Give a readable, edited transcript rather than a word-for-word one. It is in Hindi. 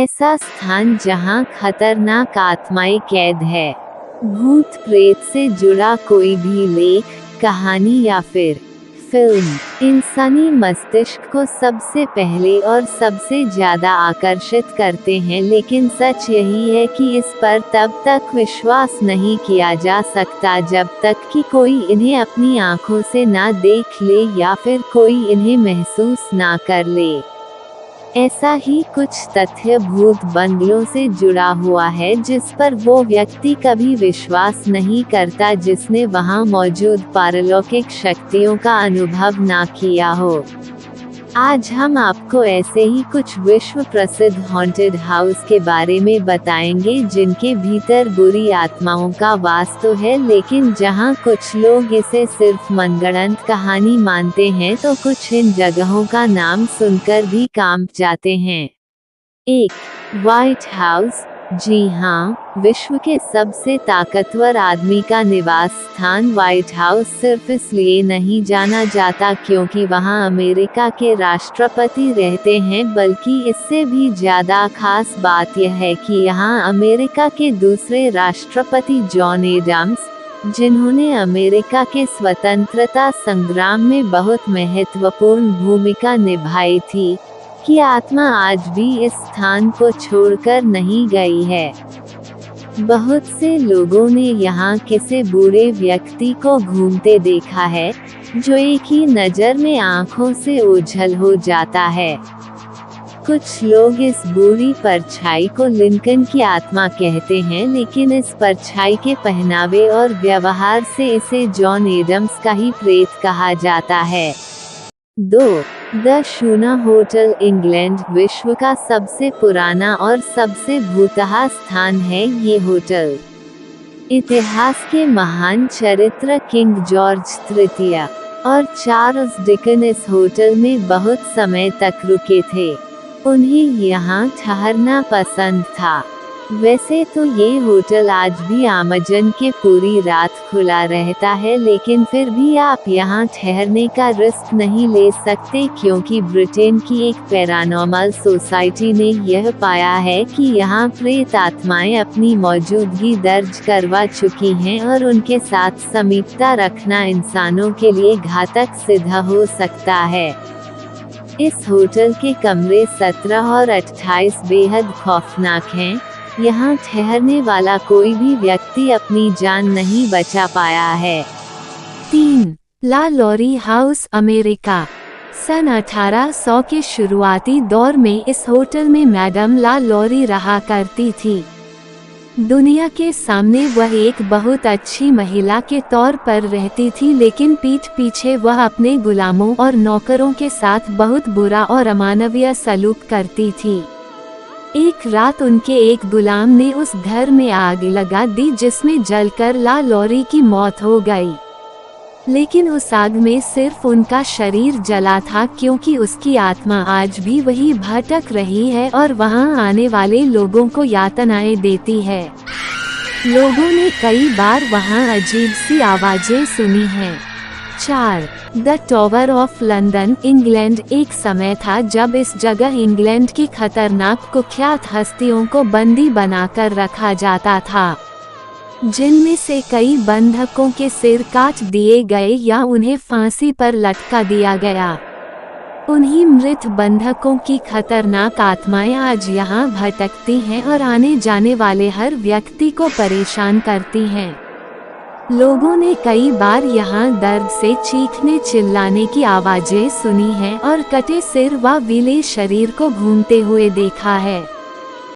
ऐसा स्थान जहां खतरनाक आत्माएं कैद है। भूत प्रेत से जुड़ा कोई भी लेख, कहानी या फिर फिल्म इंसानी मस्तिष्क को सबसे पहले और सबसे ज्यादा आकर्षित करते हैं, लेकिन सच यही है कि इस पर तब तक विश्वास नहीं किया जा सकता जब तक कि कोई इन्हें अपनी आंखों से ना देख ले या फिर कोई इन्हें महसूस ना कर ले। ऐसा ही कुछ तथ्य भूत बंगलों से जुड़ा हुआ है जिस पर वो व्यक्ति कभी विश्वास नहीं करता जिसने वहां मौजूद पारलौकिक शक्तियों का अनुभव ना किया हो। आज हम आपको ऐसे ही कुछ विश्व प्रसिद्ध हॉन्टेड हाउस के बारे में बताएंगे जिनके भीतर बुरी आत्माओं का वास तो है, लेकिन जहां कुछ लोग इसे सिर्फ मनगढ़ंत कहानी मानते हैं तो कुछ इन जगहों का नाम सुनकर भी कांप जाते हैं। 1. White house. जी हाँ, विश्व के सबसे ताकतवर आदमी का निवास स्थान व्हाइट हाउस सिर्फ इसलिए नहीं जाना जाता क्योंकि वहाँ अमेरिका के राष्ट्रपति रहते हैं, बल्कि इससे भी ज़्यादा खास बात यह है कि यहाँ अमेरिका के दूसरे राष्ट्रपति जॉन एडम्स, जिन्होंने अमेरिका के स्वतंत्रता संग्राम में बहुत महत्वपूर्ण भूमिका निभाई थी, की आत्मा आज भी इस स्थान को छोड़कर नहीं गई है। बहुत से लोगों ने यहाँ किसी बूढ़े व्यक्ति को घूमते देखा है, जो एक ही नज़र में आंखों से ओझल हो जाता है। कुछ लोग इस बूढ़ी परछाई को लिंकन की आत्मा कहते हैं, लेकिन इस परछाई के पहनावे और व्यवहार से इसे जॉन एडम्स का ही प्रेत कहा जाता है। 2. The शूना hotel. इंग्लैंड विश्व का सबसे पुराना और सबसे भूतहा स्थान है ये होटल। इतिहास के महान चरित्र किंग जॉर्ज तृतीय और चार्ल्स डिकन इस होटल में बहुत समय तक रुके थे। उन्हें यहाँ ठहरना पसंद था। वैसे तो ये होटल आज भी आमजन के पूरी रात खुला रहता है, लेकिन फिर भी आप यहाँ ठहरने का रिस्क नहीं ले सकते क्योंकि ब्रिटेन की एक पैरानॉर्मल सोसाइटी ने यह पाया है कि यहाँ प्रेत आत्माएं अपनी मौजूदगी दर्ज करवा चुकी हैं और उनके साथ समीपता रखना इंसानों के लिए घातक सिद्ध हो सकता है। इस होटल के कमरे 17 और 28 बेहद खौफनाक हैं। यहाँ ठहरने वाला कोई भी व्यक्ति अपनी जान नहीं बचा पाया है। 3. ला लॉरी हाउस। अमेरिका। सन 1800 के शुरुआती दौर में इस होटल में मैडम ला लॉरी रहा करती थी। दुनिया के सामने वह एक बहुत अच्छी महिला के तौर पर रहती थी, लेकिन पीठ पीछे वह अपने गुलामों और नौकरों के साथ बहुत बुरा और अमानवीय सलूक करती थी। एक रात उनके एक गुलाम ने उस घर में आग लगा दी जिसमें जलकर ला लॉरी की मौत हो गई, लेकिन उस आग में सिर्फ उनका शरीर जला था क्योंकि उसकी आत्मा आज भी वही भटक रही है और वहां आने वाले लोगों को यातनाएं देती है। लोगों ने कई बार वहां अजीब सी आवाजें सुनी हैं। 4. The tower of London. England. एक समय था जब इस जगह इंग्लैंड की खतरनाक कुख्यात हस्तियों को बंदी बनाकर रखा जाता था, जिनमें से कई बंधकों के सिर काट दिए गए या उन्हें फांसी पर लटका दिया गया। उन्हीं मृत बंधकों की खतरनाक आत्माएं आज यहाँ भटकती हैं और आने जाने वाले हर व्यक्ति को परेशान करती हैं। लोगों ने कई बार यहाँ दर्द से चीखने चिल्लाने की आवाजें सुनी हैं और कटे सिर व विले शरीर को घूमते हुए देखा है।